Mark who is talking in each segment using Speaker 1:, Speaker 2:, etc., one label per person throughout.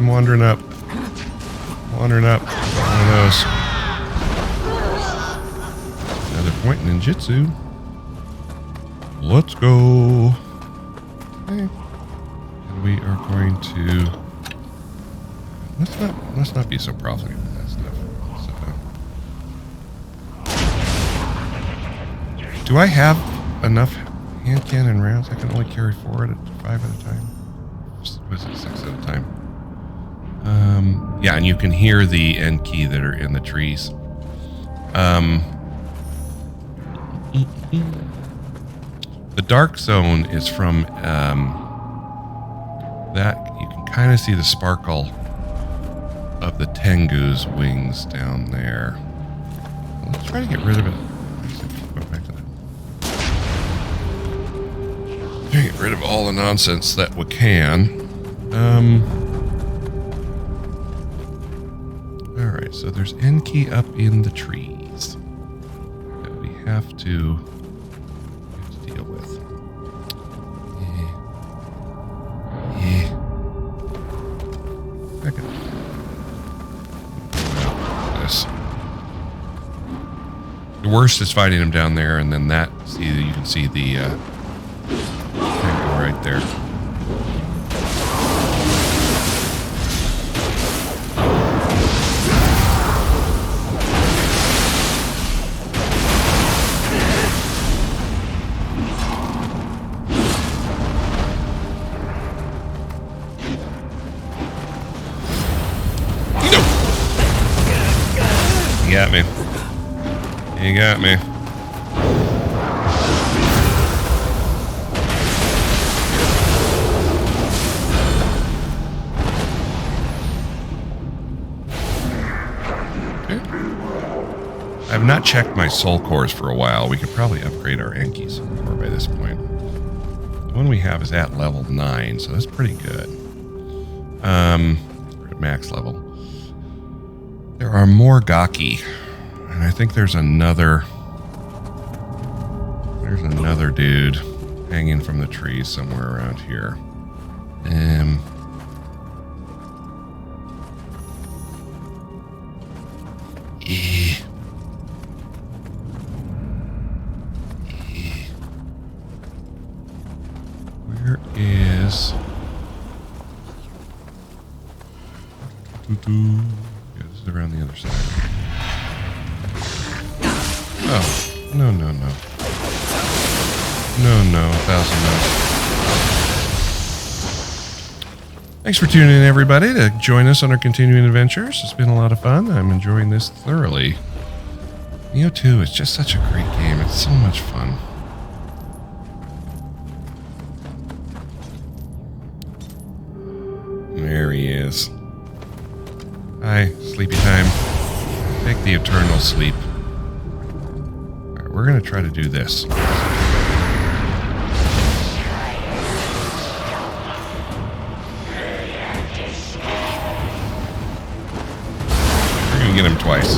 Speaker 1: I'm wandering up. Wandering up. One of those. Another point in ninjutsu. Let's go. Okay. And we are going to... Let's not be so profligate with that stuff. So, do I have enough hand cannon rounds? I can only carry 4 at 5 at a time. Was it 6 at a time? Yeah, and you can hear the end key that are in the trees. The dark zone is from that you can kind of see the sparkle of the Tengu's wings down there. Let's try to get rid of it. Go back to that. Try to get rid of all the nonsense that we can. Alright, so there's Enki up in the trees that we have to deal with. Back up. This. The worst is fighting him down there, and then that, you can see the right there. You got me. You got me. Okay. I've not checked my soul cores for a while. We could probably upgrade our Enki soul core by this point. The one we have is at level 9, so that's pretty good. We're at max level. There are more Gaki, and I think there's another dude hanging from the trees somewhere around here. Where is... Yeah, this is around the other side. Oh, no. No, 1,000 no. Thanks for tuning in, everybody, to join us on our continuing adventures. It's been a lot of fun. I'm enjoying this thoroughly. Nioh 2 is just such a great game. It's so much fun. There he is. Hi, sleepy time. Take the eternal sleep. Alright, we're going to try to do this. We're going to get him twice.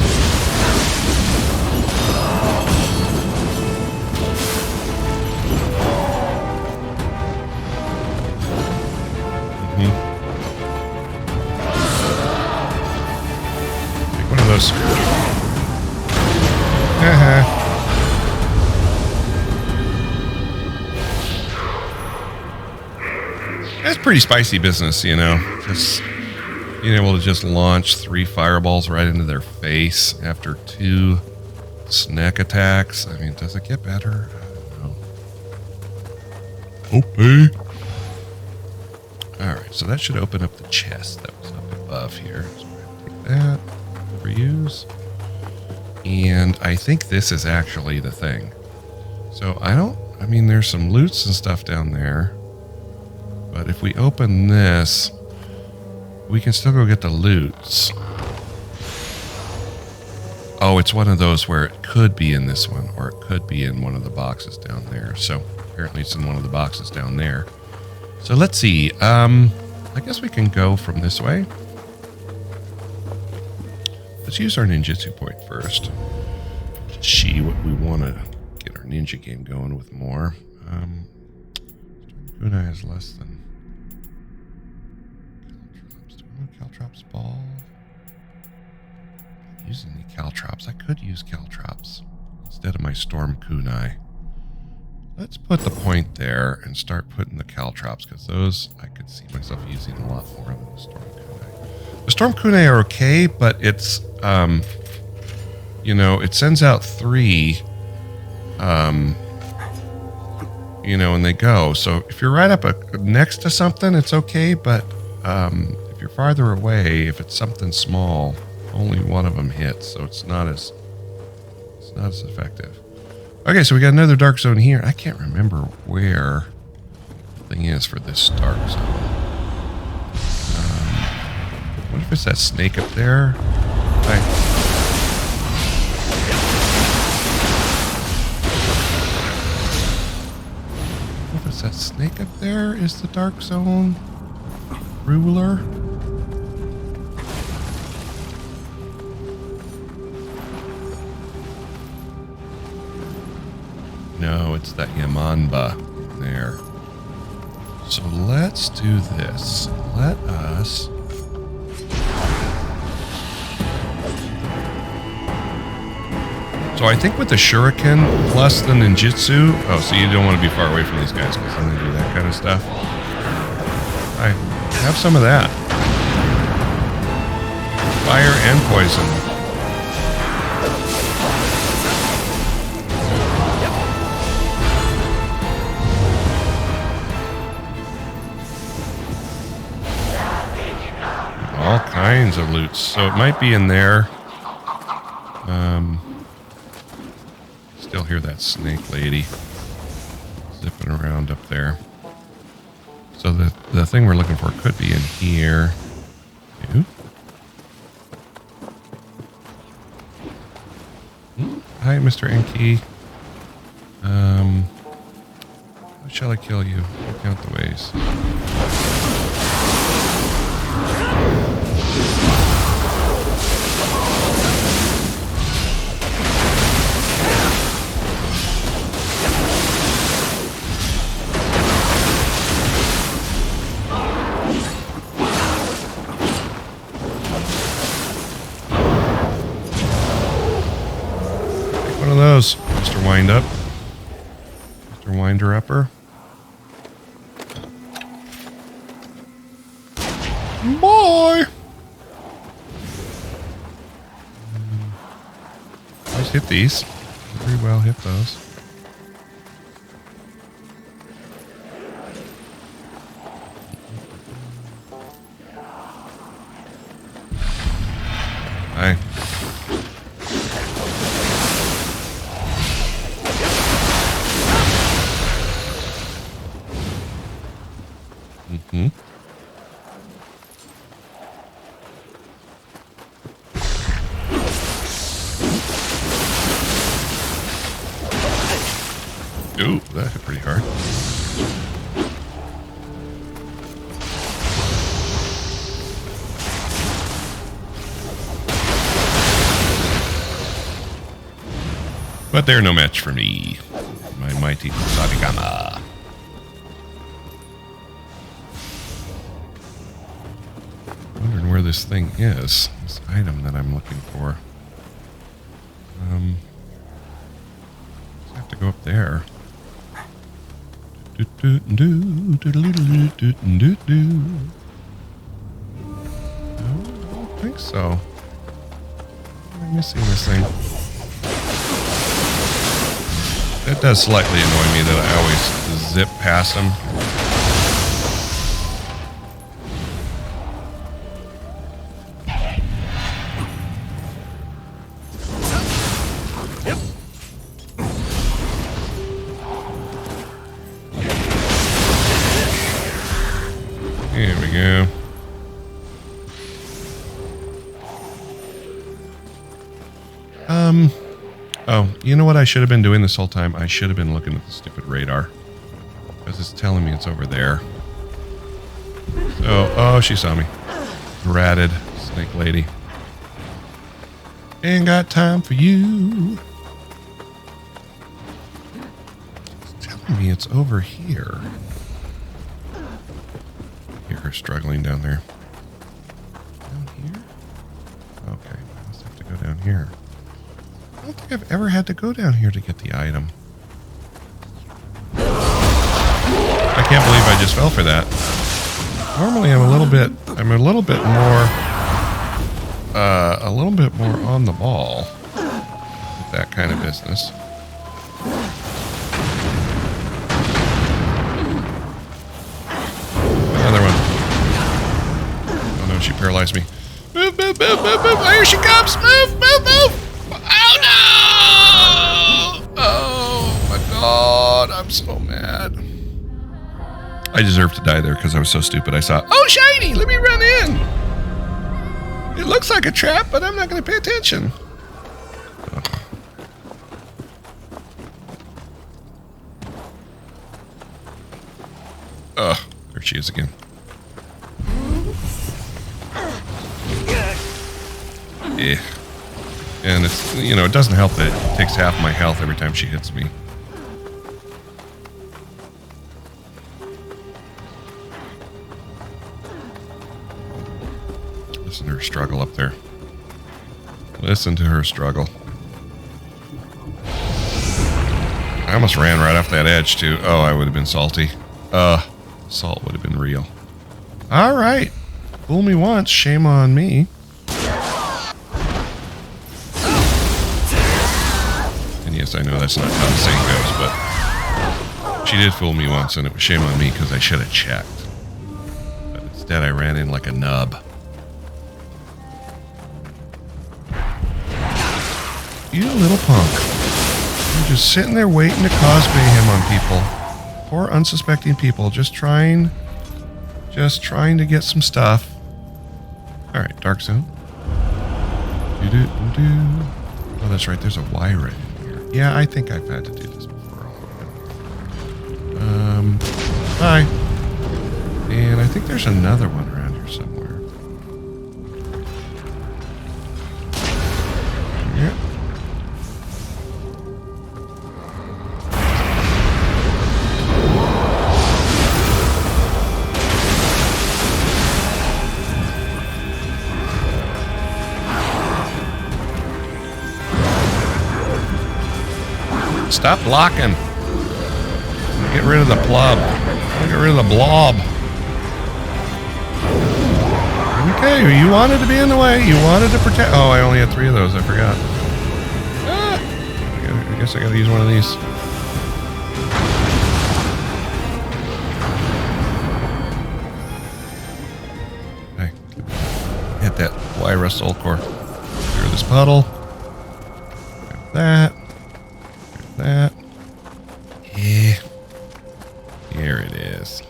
Speaker 1: That's pretty spicy business, you know. Just being able to just launch 3 fireballs right into their face after 2 snack attacks. I mean, does it get better? I don't know. Okay. Alright, so that should open up the chest that was up above here. So we're going to take that. Reuse. And I think this is actually the thing. So I mean, there's some loots and stuff down there. But if we open this, we can still go get the loots. Oh, it's one of those where it could be in this one, or it could be in one of the boxes down there. So apparently it's in one of the boxes down there. So let's see. I guess we can go from this way. Let's use our ninjutsu point first. See what we want to get our ninja game going with more. Kunai has less than... Caltrops ball. Not using any caltrops. I could use caltrops instead of my storm kunai. Let's put the point there and start putting the caltrops, because those I could see myself using a lot more than the storm kunai. The storm kunai are okay, but it's you know, it sends out 3 you know, and they go. So if you're right up next to something, it's okay, but if you're farther away, if it's something small, only one of them hits, so it's not as effective. Okay, so we got another dark zone here. I can't remember where the thing is for this dark zone. What if it's that snake up there? What if it's that snake up there is the dark zone ruler? No, it's that Yamanba there. So let's do this. Let us... So I think with the Shuriken plus the Ninjutsu... Oh, so you don't want to be far away from these guys because then they do that kind of stuff. I have some of that. Fire and poison. All kinds of loot. So it might be in there. Still hear that snake lady zipping around up there. So the thing we're looking for could be in here. Ooh. Hi, Mr. Enki. How shall I kill you? I'll count the ways. One of those, Mr. Wind-Up. Mr. Winder-Upper. Boy! Let's hit these. Very well hit those. Hi. Mm-hmm. Ooh, that hit pretty hard. But they're no match for me. My mighty Magatama. Wondering where this thing is. This item that I'm looking for. I have to go up there. No, I don't think so. I'm missing this thing. That does slightly annoy me that I always zip past them. Here we go. Oh, you know what I should have been doing this whole time? I should have been looking at the stupid radar. Because it's telling me it's over there. So, oh, she saw me. Ratted snake lady. Ain't got time for you. It's telling me it's over here. Hear her struggling down there. here? I don't think I've ever had to go down here to get the item. I can't believe I just fell for that. Normally I'm a little bit more on the ball with that kind of business. Another one. Oh no, she paralyzed me. Move, move, move, move, move. Here she comes. Move, move, move. Oh no! Oh my god, I'm so mad. I deserve to die there because I was so stupid. I saw, oh shiny, let me run in. It looks like a trap, but I'm not going to pay attention. Ugh, there she is again. Yeah. And it's, you know, it doesn't help that it takes half my health every time she hits me. Listen to her struggle up there. Listen to her struggle. I almost ran right off that edge, too. Oh, I would have been salty. Salt would have been real. All right. Fool me once, shame on me. And yes, I know that's not how the saying goes, but she did fool me once, and it was shame on me because I should have checked. But instead, I ran in like a nub. You little punk. You're just sitting there waiting to cause mayhem on people. Poor unsuspecting people just trying to get some stuff. Alright, dark zone. Oh, that's right, there's a Y right in here. Yeah, I think I've had to do this before. Bye. And I think there's another one around here somewhere. Yeah. Stop blocking. Get rid of the plub. Get rid of the blob. Okay, you wanted to be in the way. You wanted to protect. Oh, I only had 3 of those. I forgot. I guess I gotta use one of these. Okay. Hit that Lyra Soul Core. Clear this puddle. Grab that. That. Yeah. Here it is.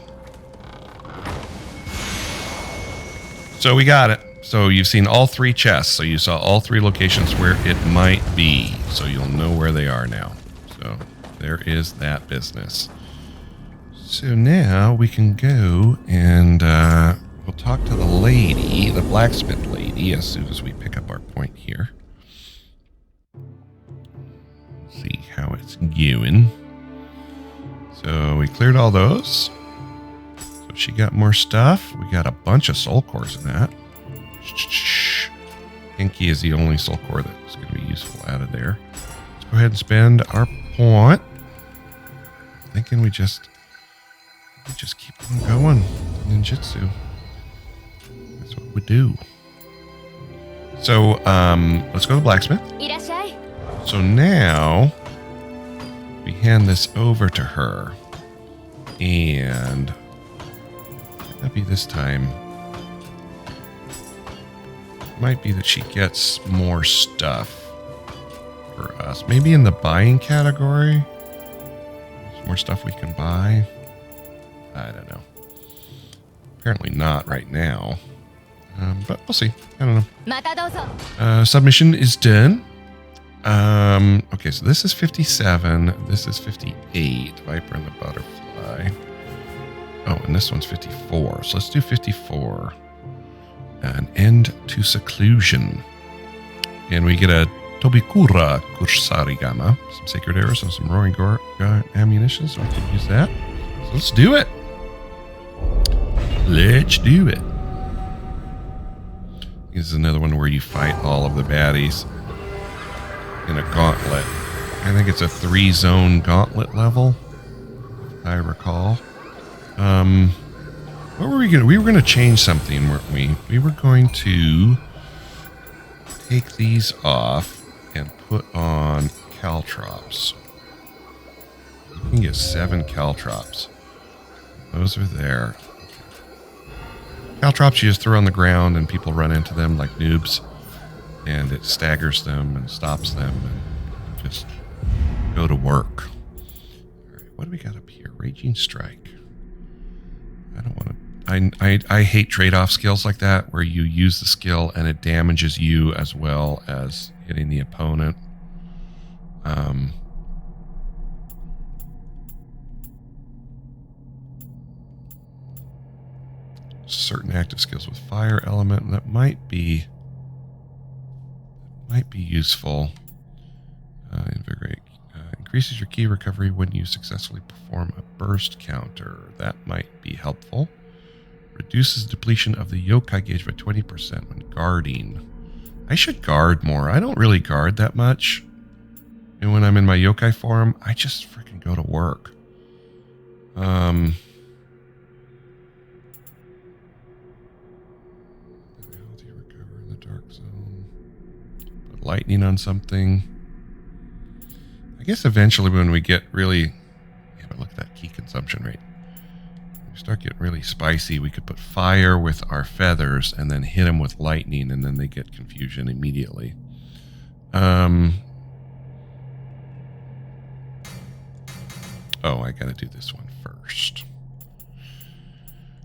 Speaker 1: So we got it. So you've seen all 3 chests. So you saw all 3 locations where it might be. So you'll know where they are now. So there is that business. So now we can go and we'll talk to the lady, the blacksmith lady, as soon as we pick up our point here. See how it's going. So we cleared all those. So she got more stuff. We got a bunch of soul cores in that. Pinky is the only soul core that's going to be useful out of there. Let's go ahead and spend our point. Thinking we just keep on going. Ninjutsu. That's what we do. So let's go to the blacksmith. So now we hand this over to her, and might be this time. Might be that she gets more stuff for us. Maybe in the buying category. There's more stuff we can buy. I don't know. Apparently not right now, but we'll see. I don't know. Submission is done. Okay, so this is 57. This is 58. Viper and the Butterfly. Oh, and this one's 54. So let's do 54. An end to Seclusion. And we get a Tobikura Kursarigama, some Sacred Arrows, and some Roaring Gore ammunition, so we can use that. So let's do it. Let's do it. This is another one where you fight all of the baddies. in a gauntlet. I think it's a 3-zone gauntlet level, if I recall. What were we going to... We were going to change something, weren't we? We were going to take these off and put on caltrops. You can get 7 caltrops. Those are there. Caltrops you just throw on the ground and people run into them like noobs. And it staggers them and stops them and just go to work. Alright, what do we got up here? Raging Strike. I don't want to... I hate trade-off skills like that where you use the skill and it damages you as well as hitting the opponent. Certain active skills with fire element that might be useful. Invigorate increases your key recovery when you successfully perform a burst counter. That might be helpful. Reduces depletion of the yokai gauge by 20% when guarding. I should guard more. I don't really guard that much. And when I'm in my yokai form, I just freaking go to work. Recover in the dark zone. Put lightning on something. I guess eventually when we get really... Yeah, but look at that key consumption rate. When we start getting really spicy, we could put fire with our feathers and then hit them with lightning, and then they get confusion immediately. Oh, I gotta do this one first.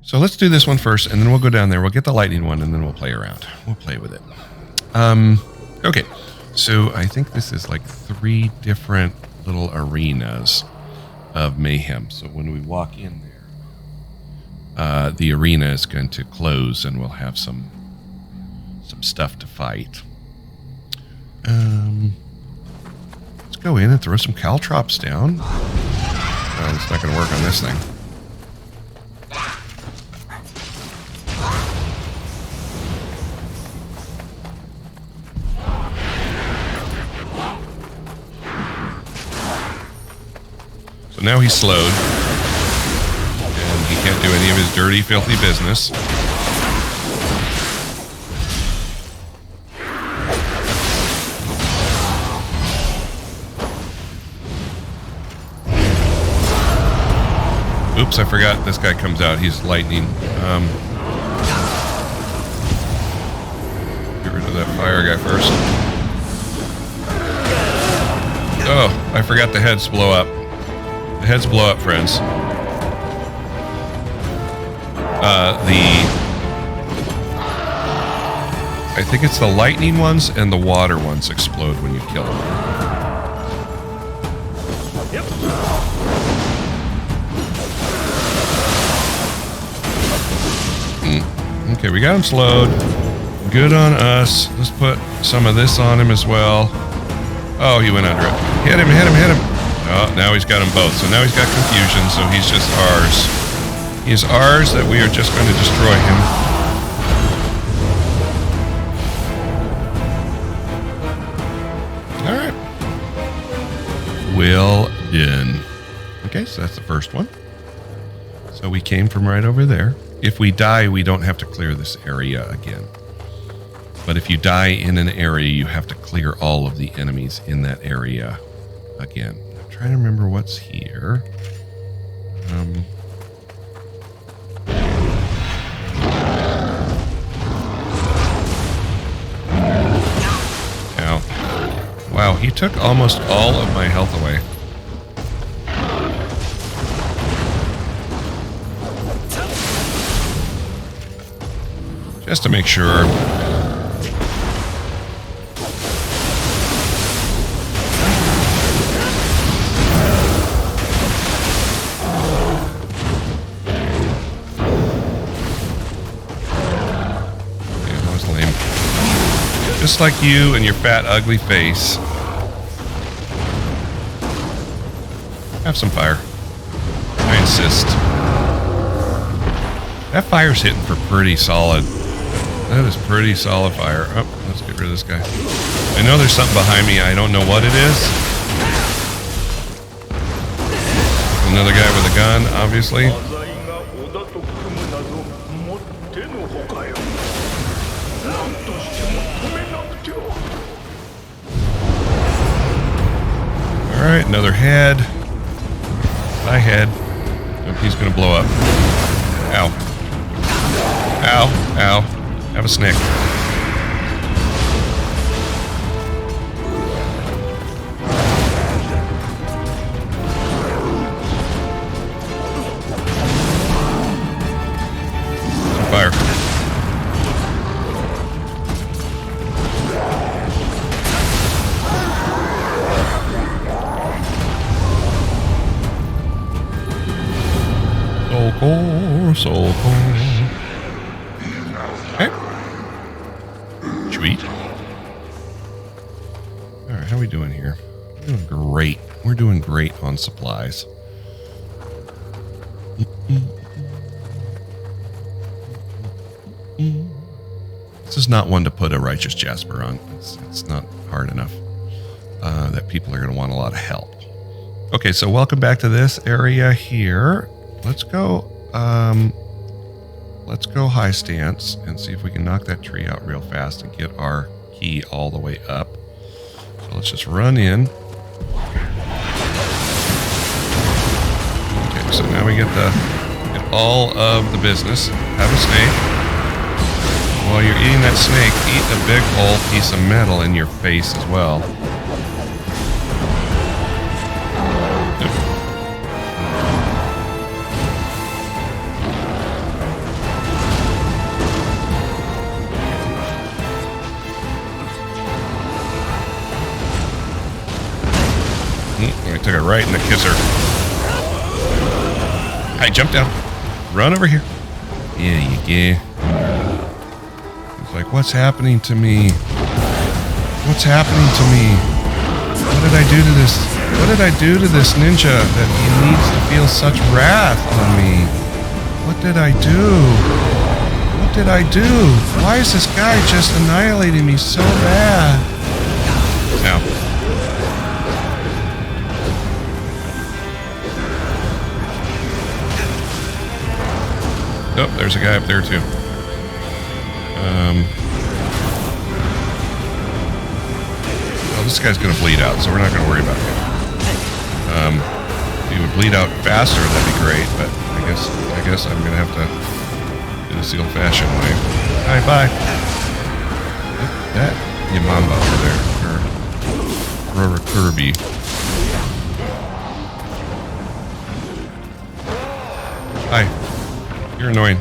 Speaker 1: So let's do this one first, and then we'll go down there. We'll get the lightning one, and then we'll play around. We'll play with it. Okay, so I think this is like 3 different little arenas of mayhem. So when we walk in there, the arena is going to close, and we'll have some stuff to fight. Let's go in and throw some caltrops down. It's not going to work on this thing. So now he's slowed. And he can't do any of his dirty, filthy business. Oops, I forgot this guy comes out. He's lightning. Get rid of that fire guy first. Oh, I forgot the heads blow up. The heads blow up, friends. I think it's the lightning ones and the water ones explode when you kill them. Yep. Okay, we got him slowed. Good on us. Let's put some of this on him as well. Oh, he went under it. Hit him, hit him, hit him. Oh, now he's got them both. So now he's got confusion, so he's just ours. He's ours that we are just going to destroy him. Alright. Well done. Okay, so that's the first one. So we came from right over there. If we die, we don't have to clear this area again. But if you die in an area, you have to clear all of the enemies in that area again. I'm trying to remember what's here. Ow. Wow, he took almost all of my health away. Just to make sure. Just like you and your fat, ugly face. Have some fire. I insist. That fire's hitting for pretty solid. That is pretty solid fire. Oh, let's get rid of this guy. I know there's something behind me. I don't know what it is. Another guy with a gun, obviously. Alright, another head. My head. Oh, he's gonna blow up. Ow. Ow. Ow. Have a snake. Fire. Soul core. Okay. Sweet. Alright, how are we doing here? We're doing great. We're doing great on supplies. This is not one to put a righteous Jasper on. It's not hard enough that people are going to want a lot of help. Okay, so welcome back to this area here. Let's go high stance and see if we can knock that tree out real fast and get our key all the way up. So let's just run in. Okay, so now we get all of the business. Have a snake. While you're eating that snake, eat a big old piece of metal in your face as well. I took it right in the kisser. Hey, jump down. Run over here. Yeah, you get. It's like, what's happening to me? What's happening to me? What did I do to this? What did I do to this ninja that he needs to feel such wrath on me? What did I do? What did I do? Why is this guy just annihilating me so bad? Now. Oh, there's a guy up there too. Well, this guy's gonna bleed out, so we're not gonna worry about him. If he would bleed out faster, that'd be great. But I guess I'm gonna have to do this the old-fashioned way. Hi, bye. That Yamamba over there, or Kirby. Hi. You're annoying.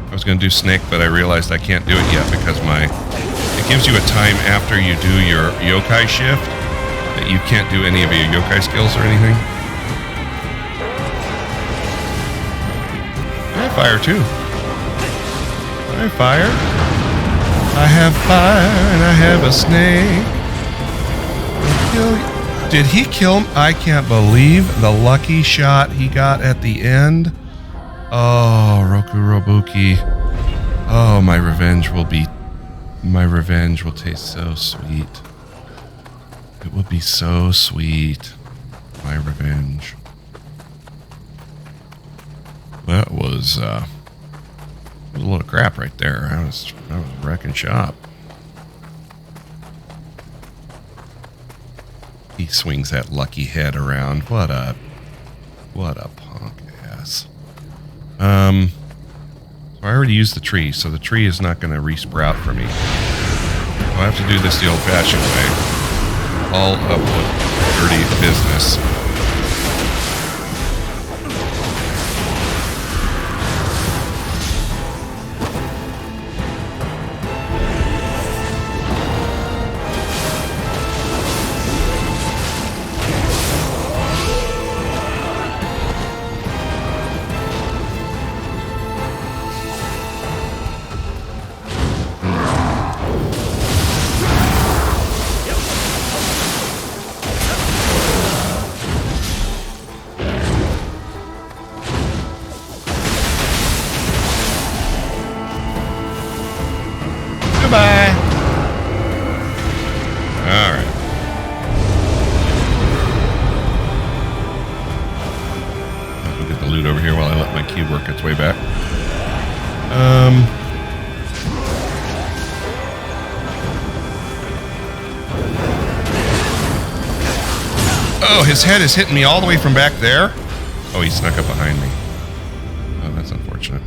Speaker 1: I was going to do snake, but I realized I can't do it yet because it gives you a time after you do your yokai shift that you can't do any of your yokai skills or anything. I have fire too. I have fire. I have fire and I have a snake. Did he kill him? I can't believe the lucky shot he got at the end. Oh, Roku Robuki. Oh, my revenge will taste so sweet. It will be so sweet. My revenge. That was a load of crap right there. I was wrecking shop. He swings that lucky head around. What a punk ass. So I already used the tree, so the tree is not going to resprout for me. I'll have to do this the old-fashioned way. All of the dirty business. Alright. I'll go get the loot over here while I let my cube work its way back. Oh, his head is hitting me all the way from back there? Oh, he snuck up behind me. Oh, that's unfortunate.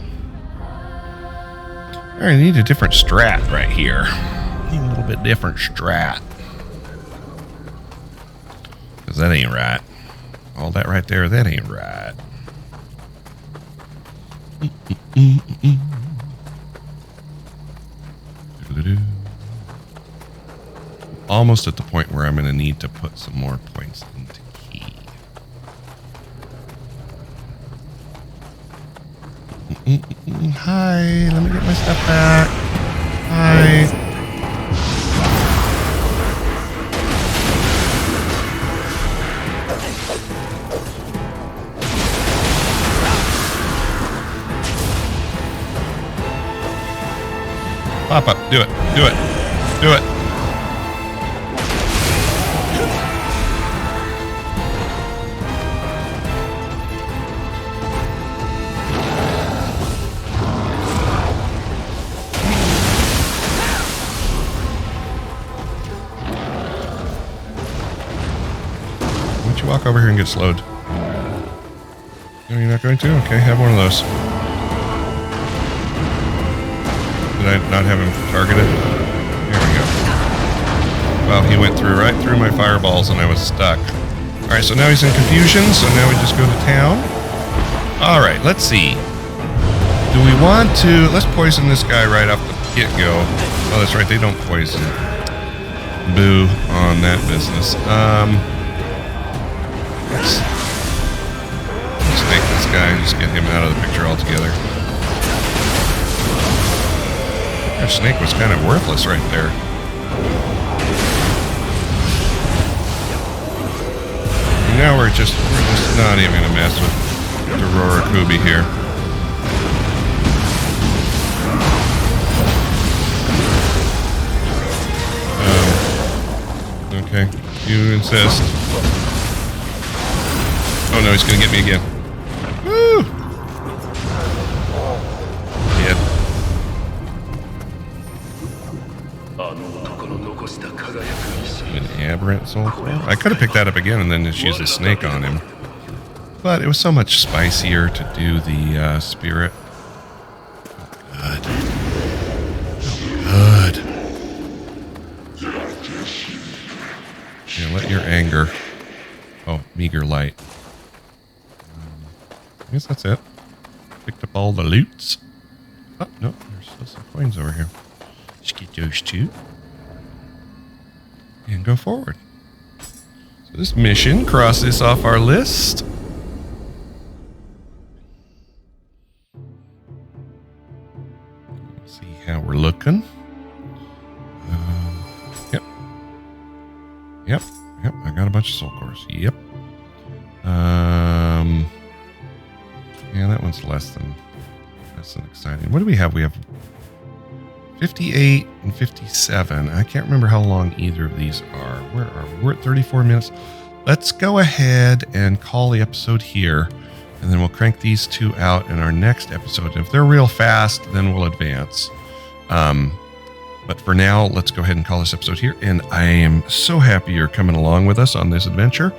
Speaker 1: I need a different strat right here. Need a little bit different strat. Because that ain't right. All that right there, that ain't right. Almost at the point where I'm going to need to put some more points into key. Hi, let me get my stuff back. Hi. Pop up, do it, do it, do it. Walk over here and get slowed. No, you're not going to? Okay, have one of those. Did I not have him targeted? Here we go. Well, he went through right through my fireballs and I was stuck. Alright, so now he's in confusion, so now we just go to town. Alright, let's see. Do we want to... Let's poison this guy right off the get-go. Oh, that's right, they don't poison. Boo on that business. Let's snake this guy and just get him out of the picture altogether. Our snake was kind of worthless right there. And now we're just not even gonna mess with Aurora Kubi here. Okay, you insist. Oh no, he's gonna get me again. Woo! Dead. An aberrant soul core? I could have picked that up again and then just used a snake on him. But it was so much spicier to do the spirit. Oh, good. Yeah, let your anger... Oh, meager light. I guess that's it. Picked up all the loots. Oh, no, there's still some coins over here. Let's get those two. And go forward. So this mission, cross this off our list. Let's see how we're looking. Yep. Yep, I got a bunch of soul cores. Yep. Yeah, that one's less than exciting. What do we have? We have 58 and 57. I can't remember how long either of these are. Where are we? We're at 34 minutes. Let's go ahead and call the episode here, and then we'll crank these two out in our next episode. And if they're real fast, then we'll advance. But for now, let's go ahead and call this episode here. And I am so happy you're coming along with us on this adventure.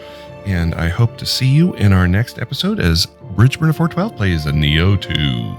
Speaker 1: And I hope to see you in our next episode as Bridgeburner 412 plays a Nioh 2.